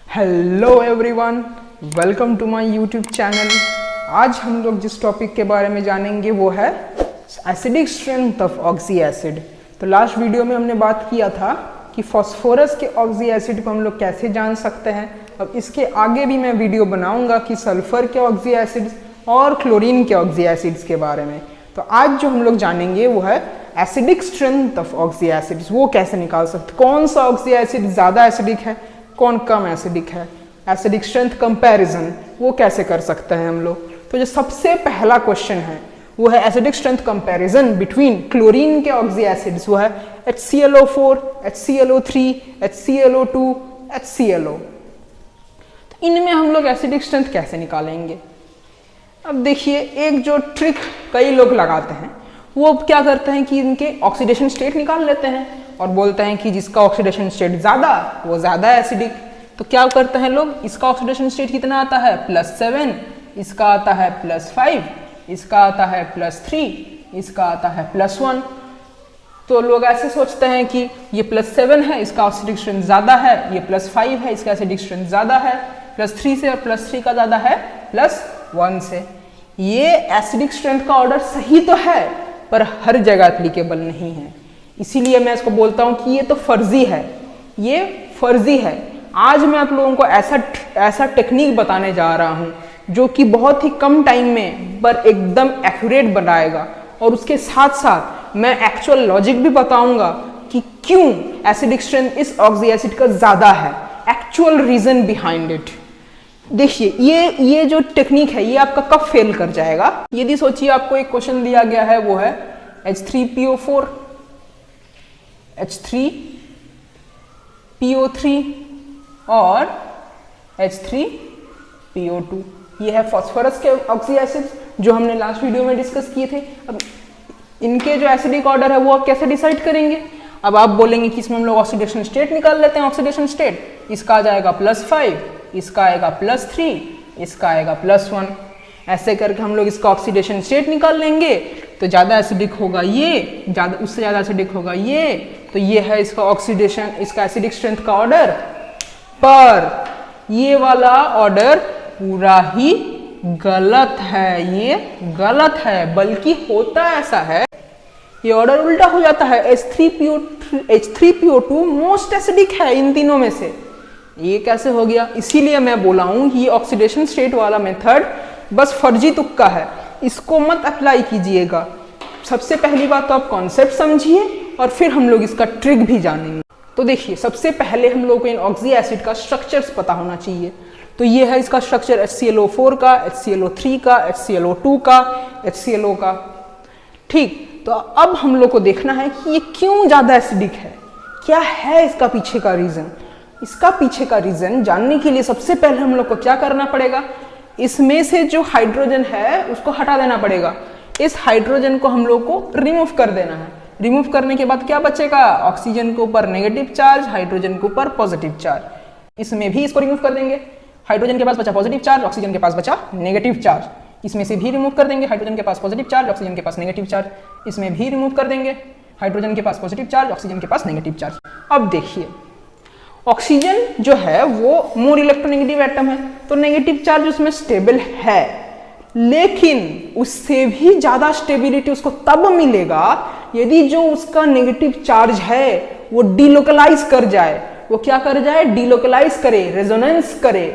Hello everyone, welcome to my YouTube channel. आज हम लोग जिस टॉपिक के बारे में जानेंगे वो है acidic strength of oxy acid. तो लास्ट वीडियो में हमने बात किया था कि फास्फोरस के ऑक्सी एसिड को हम लोग कैसे जान सकते हैं। अब इसके आगे भी मैं वीडियो बनाऊंगा कि सल्फर के ऑक्सी एसिड्स और क्लोरीन के ऑक्सी एसिड्स के बारे में। तो आज जो हम लोग जानेंगे वो है acidic strength of oxy acids. वो कैसे निकाल सकते, कौन सा ऑक्सी एसिड ज़्यादा एसिडिक है, कौन कम एसिडिक है, एसिडिक स्ट्रेंथ कंपैरिजन वो कैसे कर सकते हैं हम लोग। तो जो सबसे पहला क्वेश्चन है वो है acidic strength comparison between chlorine के ऑक्सी एसिड्स। वो है HClO4, HClO3, HClO2, HClO। तो इनमें हम लोग एसिडिक स्ट्रेंथ कैसे निकालेंगे। अब देखिए, एक जो ट्रिक कई लोग लगाते हैं वो क्या करते हैं कि इनके ऑक्सीडेशन स्टेट निकाल लेते हैं और बोलते हैं कि जिसका ऑक्सीडेशन स्टेट ज़्यादा वो ज़्यादा एसिडिक। तो क्या करते हैं लोग, इसका ऑक्सीडेशन स्टेट कितना आता है +7, इसका आता है +5, इसका आता है +3, इसका आता है +1। तो लोग ऐसे सोचते हैं कि ये +7 है, इसका एसिडिक स्ट्रेंथ ज़्यादा है, ये +5 है, इसका एसिडिक स्ट्रेंथ ज़्यादा है, +3 से, और +3 का ज़्यादा है +1 से। ये एसिडिक स्ट्रेंथ का ऑर्डर सही तो है पर हर जगह एप्लीकेबल नहीं है। इसीलिए मैं इसको बोलता हूँ कि ये तो फर्जी है, ये फर्जी है। आज मैं आप लोगों को ऐसा टेक्निक बताने जा रहा हूँ जो कि बहुत ही कम टाइम में पर एकदम एक्यूरेट बनाएगा, और उसके साथ साथ मैं एक्चुअल लॉजिक भी बताऊंगा कि क्यों एसिडिक स्ट्रेंथ इस ऑक्सी एसिड का ज़्यादा है, एक्चुअल रीज़न बिहाइंड इट। देखिए, ये जो टेक्निक है ये आपका कब फेल कर जाएगा। यदि सोचिए आपको एक क्वेश्चन दिया गया है, वो है H3PO4, H3PO3 और H3PO2। ये है फास्फोरस के ऑक्सी एसिड्स जो हमने लास्ट वीडियो में डिस्कस किए थे। अब इनके जो एसिडिक ऑर्डर है वो आप कैसे डिसाइड करेंगे। अब आप बोलेंगे कि इसमें हम लोग ऑक्सीडेशन स्टेट निकाल लेते हैं। ऑक्सीडेशन स्टेट इसका आ जाएगा +5, इसका आएगा +3, इसका आएगा +1। ऐसे करके हम लोग इसका ऑक्सीडेशन स्टेट निकाल लेंगे। तो ज़्यादा एसिडिक होगा ये, उससे ज़्यादा एसिडिक होगा ये। तो ये है इसका ऑक्सीडेशन, इसका एसिडिक स्ट्रेंथ का ऑर्डर। पर ये वाला ऑर्डर पूरा ही गलत है, ये गलत है। बल्कि होता ऐसा है, ये ऑर्डर उल्टा हो जाता है। H3PO2 मोस्ट एसिडिक है इन तीनों में से। ये कैसे हो गया। इसीलिए मैं बोला हूं कि ये ऑक्सीडेशन स्टेट वाला मेथड बस फर्जी तुक्का है, इसको मत अप्लाई कीजिएगा। सबसे पहली बात तो आप कॉन्सेप्ट समझिए और फिर हम लोग इसका ट्रिक भी जानेंगे। तो देखिए, सबसे पहले हम लोग को इन ऑक्सी एसिड का स्ट्रक्चर्स पता होना चाहिए। तो ये है इसका स्ट्रक्चर HClO4 का, HClO3 का, HClO2 का, HClO का। ठीक, तो अब हम लोग को देखना है कि ये क्यों ज़्यादा एसिडिक है, क्या है इसका पीछे का रीज़न। इसका पीछे का रीज़न जानने के लिए सबसे पहले हम लोग को क्या करना पड़ेगा, इसमें से जो हाइड्रोजन है उसको हटा देना पड़ेगा। इस हाइड्रोजन को हम लोग को रिमूव कर देना है। रिमूव करने के बाद क्या बचेगा, ऑक्सीजन के ऊपर नेगेटिव चार्ज, हाइड्रोजन के ऊपर पॉजिटिव चार्ज। इसमें भी इसको रिमूव कर देंगे। हाइड्रोजन के पास बचा पॉजिटिव चार्ज, ऑक्सीजन के पास बचा नेगेटिव चार्ज। इसमें से भी रिमूव कर देंगे। हाइड्रोजन के पास पॉजिटिव चार्ज, ऑक्सीजन के पास नेगेटिव चार्ज। इसमें भी रिमूव कर देंगे। हाइड्रोजन के पास पॉजिटिव चार्ज, ऑक्सीजन के पास नेगेटिव चार्ज। अब देखिए, ऑक्सीजन जो है वो मोर इलेक्ट्रोनेगेटिव एटम है, तो नेगेटिव चार्ज उसमें स्टेबल है। लेकिन उससे भी ज्यादा स्टेबिलिटी उसको तब मिलेगा यदि जो उसका नेगेटिव चार्ज है वो डिलोकलाइज कर जाए। वो क्या कर जाए, डिलोकलाइज करे, रेजोनेंस करे।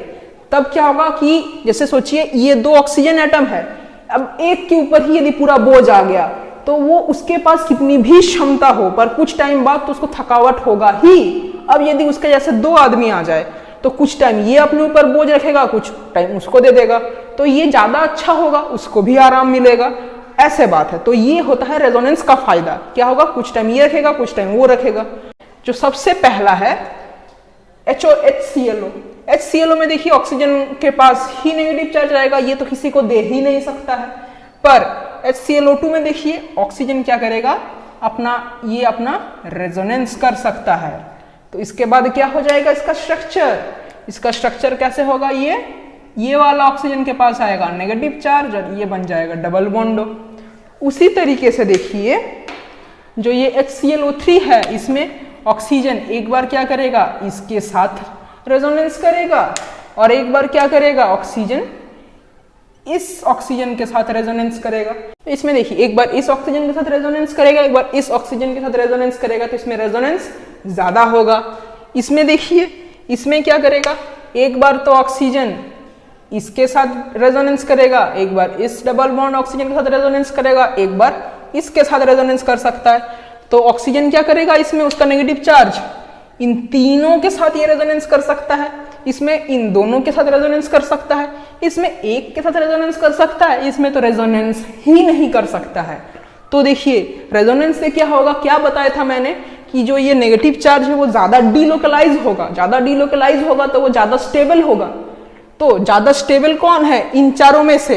तब क्या होगा कि जैसे सोचिए ये 2 ऑक्सीजन एटम है, अब एक के ऊपर ही यदि पूरा बोझ आ गया तो वो उसके पास कितनी भी क्षमता हो पर कुछ टाइम बाद तो उसको थकावट होगा ही। अब यदि उसके जैसे 2 आदमी आ जाए तो कुछ टाइम ये अपने ऊपर बोझ रखेगा, कुछ टाइम उसको दे देगा, तो ये ज्यादा अच्छा होगा, उसको भी आराम मिलेगा। ऐसे बात है। तो ये होता है रेजोनेंस का फायदा। क्या होगा, कुछ टाइम ये रखेगा, कुछ टाइम वो रखेगा। जो सबसे पहला है HClO। HClO में देखिए ऑक्सीजन के पास ही नेगेटिव चार्ज आएगा, ये तो किसी को दे ही नहीं सकता है। पर HClO2 में देखिए ऑक्सीजन क्या करेगा, अपना रेजोनेंस कर सकता है। तो इसके बाद क्या हो जाएगा, इसका स्ट्रक्चर कैसे होगा, ये वाला ऑक्सीजन के पास आएगा नेगेटिव चार्ज और ये बन जाएगा डबल बॉन्ड। उसी तरीके से देखिए जो ये HClO3 है, इसमें ऑक्सीजन एक बार क्या करेगा, इसके साथ रेजोनेंस करेगा और एक बार क्या करेगा, ऑक्सीजन इस ऑक्सीजन के साथ रेजोनेंस करेगा। इसमें देखिए एक बार इस ऑक्सीजन के साथ रेजोनेंस करेगा, एक बार इस ऑक्सीजन के साथ रेजोनेंस करेगा, तो इसमें रेजोनेंस ज्यादा होगा। इसमें देखिए इसमें क्या करेगा, एक बार तो ऑक्सीजन इसके साथ रेजोनेंस करेगा, एक बार इस डबल बॉन्ड ऑक्सीजन के साथ रेजोनेंस करेगा, एक बार इसके साथ रेजोनेंस कर सकता है। तो ऑक्सीजन क्या करेगा, इसमें उसका नेगेटिव चार्ज इन तीनों के साथ ये रेजोनेंस कर सकता है, इसमें इन दोनों के साथ रेजोनेंस कर सकता है, इसमें एक के साथ रेजोनेंस कर सकता है, इसमें तो रेजोनेंस ही नहीं कर सकता है। तो देखिए रेजोनेंस से क्या होगा, क्या बताया था मैंने कि जो ये नेगेटिव चार्ज है वो ज्यादा डीलोकलाइज होगा, ज्यादा डीलोकलाइज होगा तो वो ज्यादा स्टेबल होगा। तो ज्यादा स्टेबल कौन है इन चारों में से,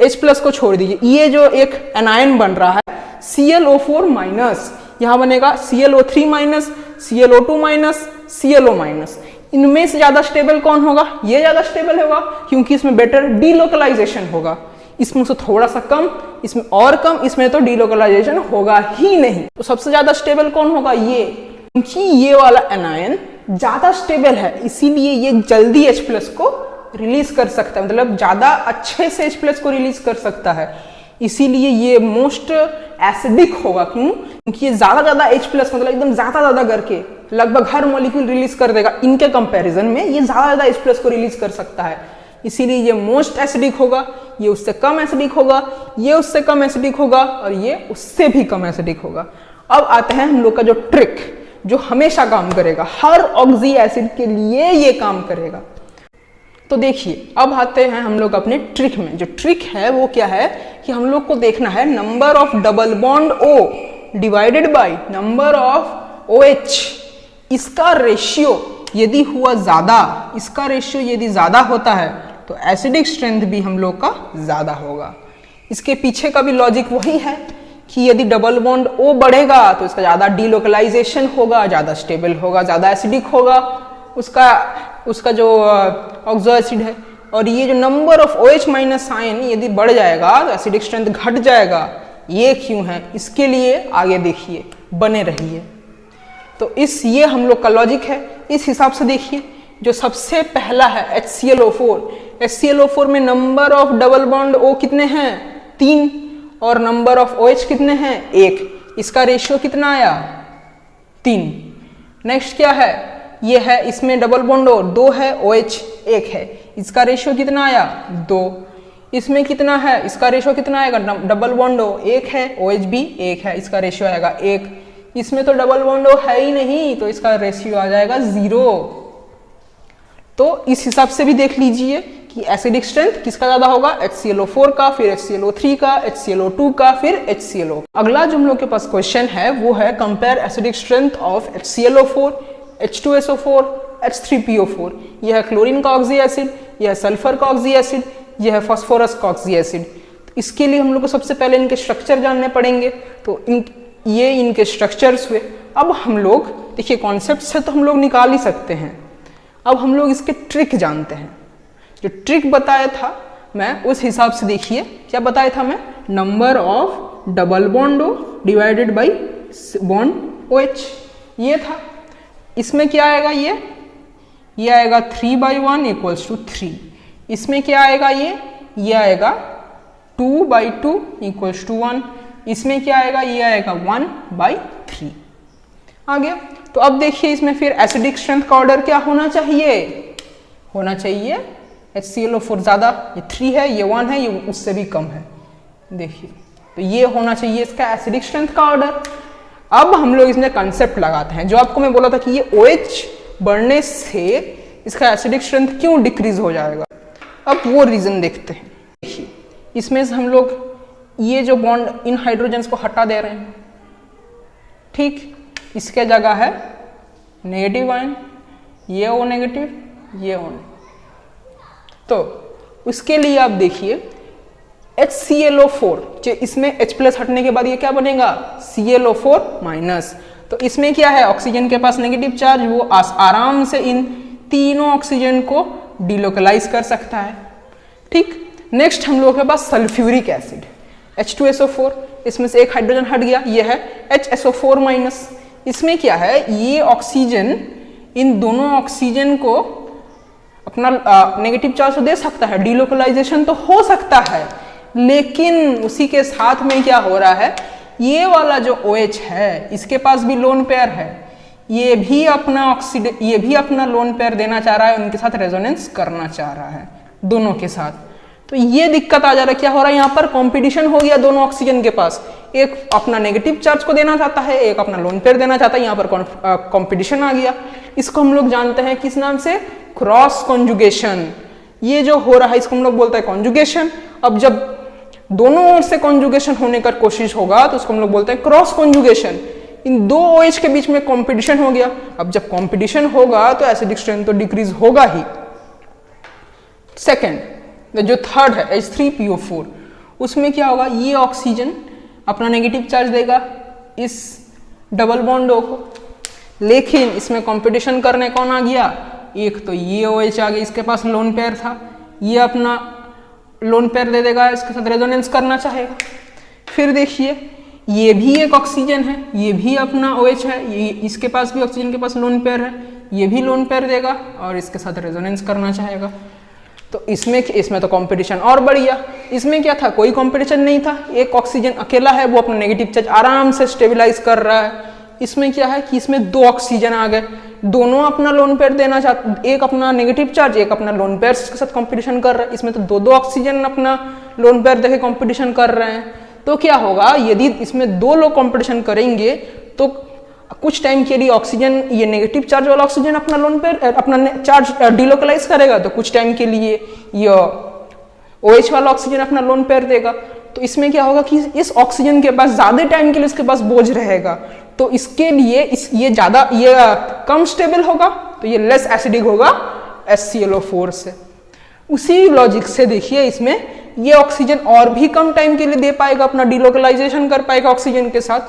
H+ को छोड़ दीजिए, ये जो एक एनायन बन रहा है ClO4 माइनस, यहां बनेगा ClO3 minus, ClO2 minus, ClO minus. इनमें से ज्यादा स्टेबल कौन होगा, ये ज्यादा स्टेबल होगा क्योंकि इसमें बेटर डीलोकलाइजेशन होगा। इसमें से थोड़ा सा कम, इसमें और कम, इसमें तो डीलोकलाइजेशन होगा ही नहीं। तो सबसे ज्यादा स्टेबल कौन होगा, ये, क्योंकि ये वाला एनायन ज्यादा स्टेबल है इसीलिए ये जल्दी H+ को रिलीज कर सकता है, मतलब ज्यादा अच्छे से H+ को रिलीज कर सकता है, इसीलिए ये मोस्ट एसिडिक होगा। क्यों, क्योंकि ये ज्यादा H+ मतलब एकदम ज्यादा करके लगभग हर मॉलिक्यूल रिलीज कर देगा, इनके कंपैरिजन में ये ज्यादा H+ को रिलीज कर सकता है, इसीलिए ये मोस्ट एसिडिक होगा। ये उससे कम एसिडिक होगा, ये उससे कम एसिडिक होगा और ये उससे भी कम एसिडिक होगा। अब आते हैं हम लोग का जो ट्रिक, जो हमेशा काम करेगा, हर ऑक्सी एसिड के लिए ये काम करेगा। तो देखिए अब आते हैं हम लोग अपने ट्रिक में। जो ट्रिक है वो क्या है कि हम लोग को देखना है number of double bond O divided by number of OH, इसका रेशियो यदि हुआ ज्यादा, इसका रेशियो यदि ज्यादा होता है तो एसिडिक स्ट्रेंथ भी हम लोग का ज्यादा होगा। इसके पीछे का भी लॉजिक वही है कि यदि डबल बॉन्ड O बढ़ेगा तो इसका ज्यादा डीलोकलाइजेशन होगा, ज्यादा स्टेबल होगा, ज्यादा एसिडिक होगा उसका जो ऑक्सो एसिड है। और ये जो number of OH minus ion यदि बढ़ जाएगा तो एसिडिक स्ट्रेंथ घट जाएगा। ये क्यों है, इसके लिए आगे देखिए, बने रहिए। तो ये हम लोग का लॉजिक है। इस हिसाब से देखिए, जो सबसे पहला है HClO4 में number of double bond O कितने हैं, 3, और नंबर ऑफ OH कितने हैं, 1। इसका रेशियो कितना आया, 3। नेक्स्ट क्या है, ये है, इसमें डबल बॉन्ड O 2 है, OH 1 है, इसका रेशियो कितना आया, 2। इसमें कितना है, इसका रेशियो कितना आएगा, डबल बॉन्ड O 1 है, OH भी 1 है, इसका रेशियो आएगा 1। इसमें तो डबल बॉन्ड O है ही नहीं तो इसका रेशियो आ जाएगा 0। तो इस हिसाब से भी देख लीजिए कि एसिडिक स्ट्रेंथ किसका ज्यादा होगा, HClO4 का, फिर HClO3 का, HClO2 का, फिर HClO। अगला जो हम लोग के पास क्वेश्चन है वो है compare acidic strength of HClO4, H2SO4, H3PO4। यह है क्लोरीन का ऑक्सी एसिड, यह है सल्फर का ऑक्सी एसिड, यह है फास्फोरस का ऑक्सी एसिड। तो इसके लिए हम लोग को सबसे पहले इनके स्ट्रक्चर जानने पड़ेंगे। तो ये इनके स्ट्रक्चर्स हुए। अब हम लोग देखिए कॉन्सेप्ट से तो हम लोग निकाल ही सकते हैं, अब हम लोग इसके ट्रिक जानते हैं। जो ट्रिक बताया था मैं उस हिसाब से देखिए, क्या बताया था मैं, number of double bond O divided by bond OH, ये था। इसमें क्या आएगा, ये आएगा 3/1 = 3। इसमें क्या आएगा, ये आएगा 2/2 = 1। इसमें क्या आएगा, ये आएगा 1/3। आ गया। तो अब देखिए इसमें फिर एसिडिक स्ट्रेंथ का ऑर्डर क्या होना चाहिए, HClO4 ज्यादा, ये 3 है, ये 1 है, ये उससे भी कम है। देखिए तो ये होना चाहिए इसका एसिडिक स्ट्रेंथ का ऑर्डर। अब हम लोग इसमें कंसेप्ट लगाते हैं, जो आपको मैं बोला था कि ये OH बढ़ने से इसका एसिडिक स्ट्रेंथ क्यों डिक्रीज हो जाएगा। अब वो रीजन देखते हैं। देखिए इसमें से हम लोग ये जो बॉन्ड इन हाइड्रोजन्स को हटा दे रहे हैं, ठीक, इसके जगह है नेगेटिव आयन, ये O नेगेटिव, ये O। तो उसके लिए आप देखिए HClO4, जो इसमें H+ हटने के बाद ये क्या बनेगा, ClO4 माइनस। तो इसमें क्या है, ऑक्सीजन के पास नेगेटिव चार्ज, वो आराम से इन तीनों ऑक्सीजन को डिलोकलाइज कर सकता है, ठीक। नेक्स्ट हम लोग के पास सल्फ्यूरिक एसिड H2SO4, इसमें से एक हाइड्रोजन हट गया, ये है HSO4 माइनस। इसमें क्या है, ये ऑक्सीजन इन दोनों ऑक्सीजन को अपना नेगेटिव चार्ज तो दे सकता है, डीलोकलाइजेशन तो हो सकता है, लेकिन उसी के साथ में क्या हो रहा है, ये वाला जो OH है इसके पास भी लोन पेयर है, ये भी अपना लोन पेयर देना चाह रहा है, उनके साथ रेजोनेंस करना चाह रहा है, दोनों के साथ। तो ये दिक्कत आ जा रहा है, क्या हो रहा है यहाँ पर कंपटीशन हो गया दोनों ऑक्सीजन के पास, एक अपना नेगेटिव चार्ज को देना चाहता है, एक अपना लोन पेयर देना चाहता है, यहाँ पर कंपटीशन आ गया। इसको हम लोग जानते हैं किस नाम से, क्रॉस कॉन्जुगेशन। ये जो हो रहा है इसको हम लोग बोलते हैं कॉन्जुगेशन। अब जब दोनों ओर से कॉन्जुगेशन होने का कोशिश होगा तो उसको हम लोग बोलते हैं क्रॉस कॉन्जुगेशन। इन दो OH के बीच में कंपटीशन हो गया। अब जब कंपटीशन होगा तो एसिडिक स्ट्रेंथ तो डिक्रीज होगा ही। सेकेंड जो थर्ड है H3PO4, उसमें क्या होगा, ये ऑक्सीजन अपना नेगेटिव चार्ज देगा इस डबल बॉन्ड O को, लेकिन इसमें कंपटीशन करने कौन आ गया, एक तो ये OH आ गया, इसके पास लोन पेयर था, ये अपना लोन पेयर दे देगा, इसके साथ रेजोनेंस करना चाहेगा। फिर देखिए ये भी एक ऑक्सीजन है, ये भी अपना OH है, ये इसके पास भी ऑक्सीजन के पास लोन पेयर है, ये भी लोन पेयर देगा और इसके साथ रेजोनेंस करना चाहेगा। तो इसमें तो कंपटीशन और बढ़ गया। इसमें क्या था, कोई कंपटीशन नहीं था, एक ऑक्सीजन अकेला है, वो अपना नेगेटिव चार्ज आराम से स्टेबलाइज कर रहा है। इसमें क्या है कि इसमें दो ऑक्सीजन आ गए, दोनों अपना लोन पेयर देना चाहते, एक अपना नेगेटिव चार्ज, एक अपना लोन पेयर के साथ कंपटीशन कर रहा है। इसमें तो दो ऑक्सीजन अपना लोन पेयर देके कंपटीशन कर रहे हैं। तो क्या होगा, यदि इसमें दो लोग कंपटीशन करेंगे तो कुछ टाइम के लिए ऑक्सीजन, ये नेगेटिव चार्ज वाला ऑक्सीजन अपना लोन पेयर अपना चार्ज डिलोकलाइज करेगा, तो कुछ टाइम के लिए ये OH वाला ऑक्सीजन अपना लोन पेयर देगा। तो इसमें क्या होगा कि इस ऑक्सीजन के पास ज्यादा टाइम के लिए उसके पास बोझ रहेगा, तो इसके लिए ये कम स्टेबल होगा, तो ये लेस एसिडिक होगा HClO4 से। उसी लॉजिक से देखिए इसमें ये ऑक्सीजन और भी कम टाइम के लिए दे पाएगा, अपना डिलोकलाइजेशन कर पाएगा ऑक्सीजन के साथ।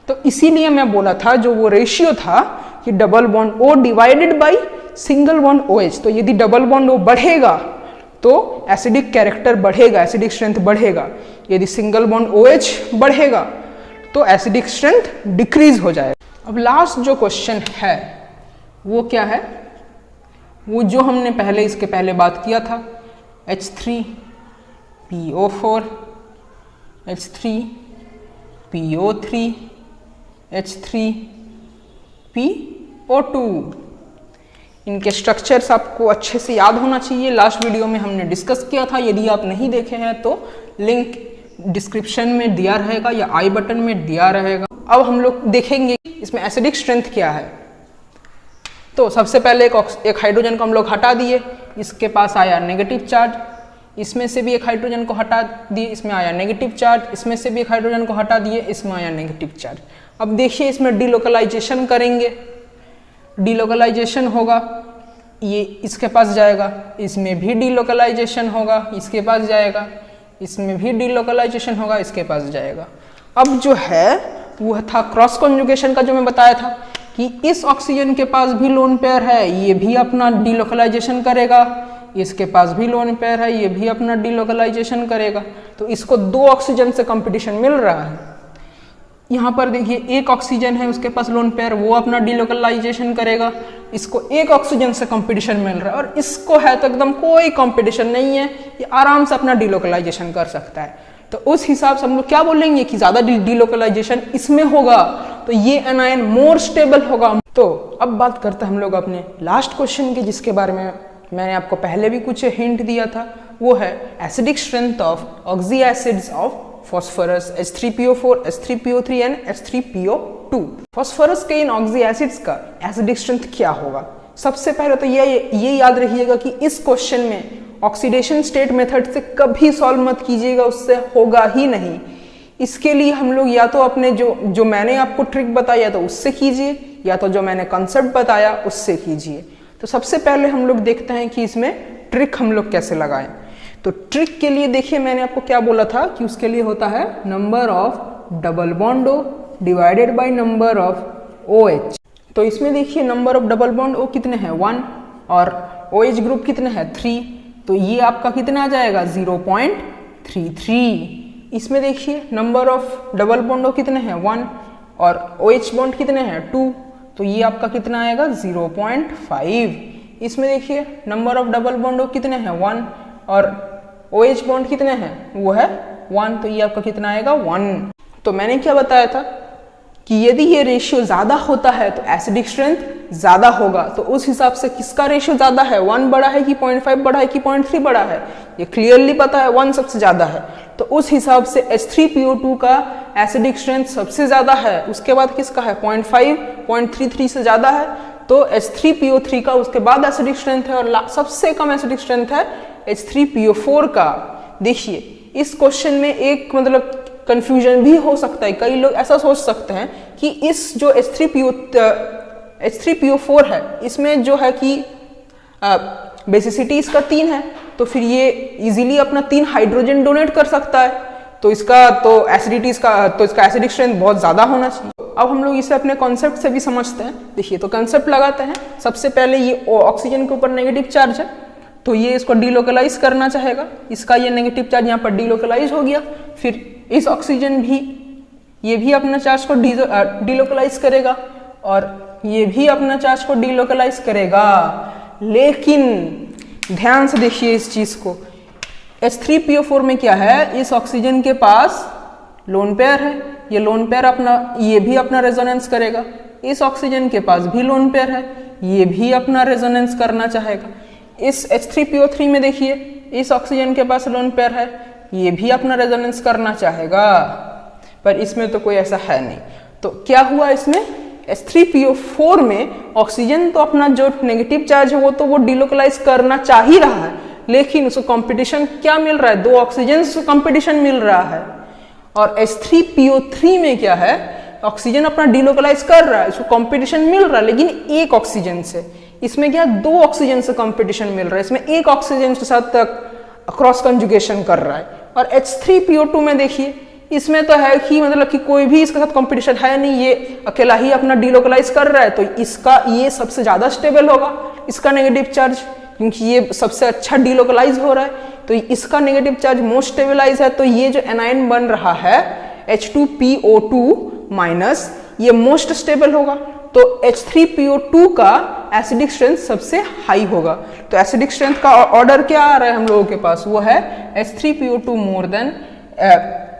तो इसीलिए मैं बोला था जो वो रेशियो था कि double bond O divided by single bond OH, तो यदि डबल बॉन्ड O बढ़ेगा तो एसिडिक कैरेक्टर बढ़ेगा, एसिडिक स्ट्रेंथ बढ़ेगा। यदि सिंगल बॉन्ड OH बढ़ेगा तो एसिडिक स्ट्रेंथ डिक्रीज हो जाएगा। अब लास्ट जो क्वेश्चन है वो क्या है, वो जो हमने इसके पहले बात किया था, H3PO4, H3PO3, H3PO2। इनके स्ट्रक्चर्स आपको अच्छे से याद होना चाहिए, लास्ट वीडियो में हमने डिस्कस किया था। यदि आप नहीं देखे हैं तो लिंक डिस्क्रिप्शन में दिया रहेगा या आई बटन में दिया रहेगा। अब हम लोग देखेंगे इसमें एसिडिक स्ट्रेंथ क्या है। तो सबसे पहले एक हाइड्रोजन को हम लोग हटा दिए, इसके पास आया नेगेटिव चार्ज, इसमें से भी एक हाइड्रोजन को हटा दिए, इसमें आया नेगेटिव चार्ज, इसमें से भी एक हाइड्रोजन को हटा दिए, इसमें आया नेगेटिव चार्ज। अब देखिए इसमें डिलोकलाइजेशन करेंगे, डिलोकलाइजेशन होगा, ये इसके पास जाएगा, इसमें भी डिलोकलाइजेशन होगा, इसके पास जाएगा, इसमें भी डिलोकलाइजेशन होगा, इसके पास जाएगा। अब जो है वो था क्रॉस कॉन्जुगेशन का, जो मैं बताया था कि इस ऑक्सीजन के पास भी लोन पेयर है, ये भी अपना डिलोकलाइजेशन करेगा, इसके पास भी लोन पेयर है, ये भी अपना डिलोकलाइजेशन करेगा। तो इसको दो ऑक्सीजन से कंपटीशन मिल रहा है। यहाँ पर देखिए एक ऑक्सीजन है, उसके पास लोन पेयर, वो अपना डिलोकलाइजेशन करेगा, इसको एक ऑक्सीजन से कंपटीशन मिल रहा है, और इसको है तो एकदम कोई कंपटीशन नहीं है, ये आराम से अपना डिलोकलाइजेशन कर सकता है। तो उस हिसाब से हम लोग क्या बोलेंगे कि ज्यादा डिलोकलाइजेशन इसमें होगा, तो ये एनायन मोर स्टेबल होगा। तो अब बात करते हैं हम लोग अपने लास्ट क्वेश्चन की, जिसके बारे में मैंने आपको पहले भी कुछ हिंट दिया था, वो है acidic strength of oxy acids of phosphorus H3PO4, H3PO3 and H3PO2। Phosphorus के इन ऑक्सी एसिड्स का एसिडिक स्ट्रेंथ क्या होगा। सबसे पहले तो ये याद रखिएगा कि इस क्वेश्चन में ऑक्सीडेशन स्टेट मेथड से कभी सॉल्व मत कीजिएगा, उससे होगा ही नहीं। इसके लिए हम लोग या तो अपने जो मैंने आपको ट्रिक बताया तो उससे कीजिए, या तो जो मैंने कंसेप्ट बताया उससे कीजिए। तो सबसे पहले हम लोग देखते हैं कि इसमें ट्रिक हम लोग कैसे लगाएं। तो ट्रिक के लिए देखिए मैंने आपको क्या बोला था कि उसके लिए होता है number of double bond O divided by number of OH। तो इसमें देखिए number of double bond O कितने हैं 1, और OH ग्रुप कितने हैं 3, तो ये आपका कितना आ जाएगा 0.33। इसमें देखिए number of double bond O कितने हैं 1, और OH बॉन्ड कितने हैं 2, तो ये आपका कितना आएगा 0.5। इसमें देखिए नंबर ऑफ डबल बॉन्ड कितने हैं 1 और OH बॉन्ड कितने हैं वो है 1, तो ये आपका कितना आएगा 1। तो मैंने क्या बताया था कि यदि ये रेशियो ज्यादा होता है तो एसिडिक स्ट्रेंथ ज्यादा होगा। तो उस हिसाब से किसका रेशियो ज्यादा है, 1 बड़ा है कि 0.5 बड़ा है कि 0.3 बड़ा है, ये क्लियरली पता है 1 सबसे ज्यादा है। तो उस हिसाब से H3PO2 का एसिडिक स्ट्रेंथ सबसे ज्यादा है। उसके बाद किसका है 0.5, 0.33 से ज्यादा है तो H3PO3 का उसके बाद एसिडिक स्ट्रेंथ है, और सबसे कम एसिडिक स्ट्रेंथ है H3PO4 का। देखिए इस क्वेश्चन में एक मतलब कंफ्यूजन भी हो सकता है, कई लोग ऐसा सोच सकते हैं कि इस जो H3PO4 है इसमें जो है कि बेसिसिटी इसका 3 है, तो फिर ये इजीली अपना 3 हाइड्रोजन डोनेट कर सकता है, तो इसका तो इसका एसिडिक स्ट्रेंथ बहुत ज्यादा होना चाहिए। अब हम लोग इसे अपने कॉन्सेप्ट से भी समझते हैं। देखिए तो कॉन्सेप्ट लगाते हैं। सबसे पहले ये ऑक्सीजन के ऊपर नेगेटिव चार्ज है, तो ये इसको डीलोकलाइज करना चाहेगा, इसका ये नेगेटिव चार्ज यहाँ पर डीलोकलाइज हो गया। फिर इस ऑक्सीजन भी ये भी अपना चार्ज को डीलोकलाइज करेगा और ये भी अपना चार्ज को डीलोकलाइज करेगा। लेकिन ध्यान से देखिए इस चीज को, H3PO4 में क्या है, इस ऑक्सीजन के पास लोन पेयर है, ये लोन पेयर ये भी अपना रेजोनेंस करेगा। इस ऑक्सीजन के पास भी लोन पेयर है, ये भी अपना रेजोनेंस करना चाहेगा। इस H3PO3 में देखिए इस ऑक्सीजन के पास लोन पेयर है, ये भी अपना रेजोनेंस करना चाहेगा, पर इसमें तो कोई ऐसा है नहीं। तो क्या हुआ इसमें, H3PO4 में ऑक्सीजन तो अपना जो नेगेटिव चार्ज है वो डीलोकलाइज करना चाह ही रहा है, लेकिन उसको कंपटीशन क्या मिल रहा है, 2 ऑक्सीजन से कंपटीशन मिल रहा है। और H3PO3 में क्या है, ऑक्सीजन अपना डीलोकलाइज कर रहा है, उसको कंपटीशन मिल रहा है लेकिन एक ऑक्सीजन से। इसमें क्या 2 ऑक्सीजन से कंपटीशन मिल रहा है, इसमें एक ऑक्सीजन के साथ क्रॉस कंजुगेशन कर रहा है। और H3PO2 में देखिए इसमें तो है कि मतलब कि कोई भी इसके साथ कंपटीशन है नहीं, ये अकेला ही अपना डीलोकलाइज कर रहा है, तो इसका ये सबसे ज्यादा स्टेबल होगा इसका नेगेटिव चार्ज, क्योंकि ये सबसे अच्छा डीलोकलाइज हो रहा है, तो इसका नेगेटिव चार्ज मोस्ट स्टेबलाइज है। तो ये जो एनायन बन रहा है H2PO2 माइनस, ये मोस्ट स्टेबल होगा, तो H3PO2 का एसिडिक स्ट्रेंथ सबसे हाई होगा। तो एसिडिक स्ट्रेंथ का ऑर्डर क्या आ रहा है हम लोगों के पास, वो है H3PO2 more than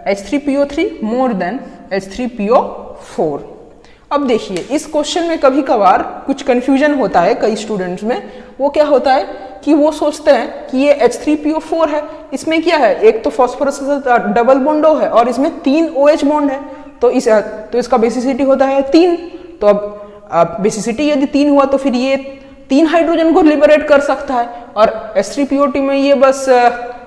H3PO3 more than H3PO4। अब देखिए इस क्वेश्चन में कभी कभार कुछ कंफ्यूजन होता है कई स्टूडेंट्स में। वो क्या होता है कि वो सोचते हैं कि ये H3PO4 है, इसमें क्या है, एक तो फॉस्फोरस के साथ डबल बॉन्डो है और इसमें 3 OH बॉन्ड है, तो इसका बेसिसिटी होता है 3। तो अब बेसिसिटी यदि 3 हुआ तो फिर ये 3 हाइड्रोजन को लिबरेट कर सकता है, और H3PO2 में ये बस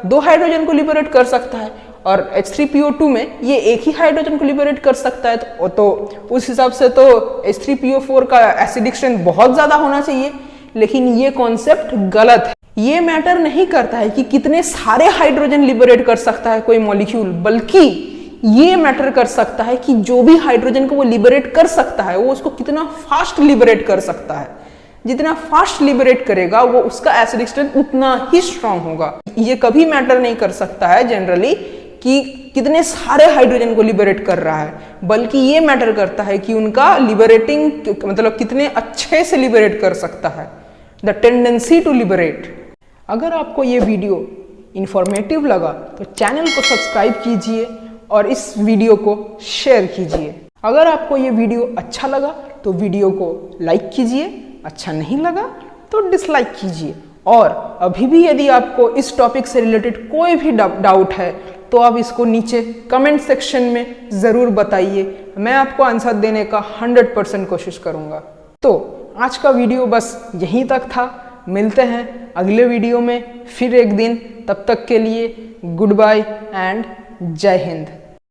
2 हाइड्रोजन को लिबरेट कर सकता है, और H3PO2 में ये एक ही हाइड्रोजन को लिबरेट कर सकता है। तो उस हिसाब से तो H3PO4 का एसिडिक स्ट्रेंथ बहुत ज्यादा होना चाहिए, लेकिन ये कॉन्सेप्ट गलत है। ये मैटर नहीं करता है कि कितने सारे हाइड्रोजन लिबरेट कर सकता है कोई मॉलिक्यूल, बल्कि ये मैटर कर सकता है कि जो भी हाइड्रोजन को वो लिबरेट कर सकता है वो उसको कितना फास्ट लिबरेट कर सकता है। जितना फास्ट लिबरेट करेगा वो उसका एसिडिक स्ट्रेंथ उतना ही स्ट्रांग होगा। ये कभी मैटर नहीं कर सकता है जनरली कि कितने सारे हाइड्रोजन को लिबरेट कर रहा है, बल्कि ये मैटर करता है कि उनका लिबरेटिंग मतलब कितने अच्छे से लिबरेट कर सकता है, द टेंडेंसी टू लिबरेट। अगर आपको ये वीडियो इंफॉर्मेटिव लगा तो चैनल को सब्सक्राइब कीजिए और इस वीडियो को शेयर कीजिए। अगर आपको ये वीडियो अच्छा लगा तो वीडियो को लाइक कीजिए, अच्छा नहीं लगा तो डिसलाइक कीजिए। और अभी भी यदि आपको इस टॉपिक से रिलेटेड कोई भी डाउट है तो आप इसको नीचे कमेंट सेक्शन में ज़रूर बताइए, मैं आपको आंसर देने का 100% कोशिश करूँगा। तो आज का वीडियो बस यहीं तक था, मिलते हैं अगले वीडियो में फिर एक दिन। तब तक के लिए गुड बाय एंड जय हिंद।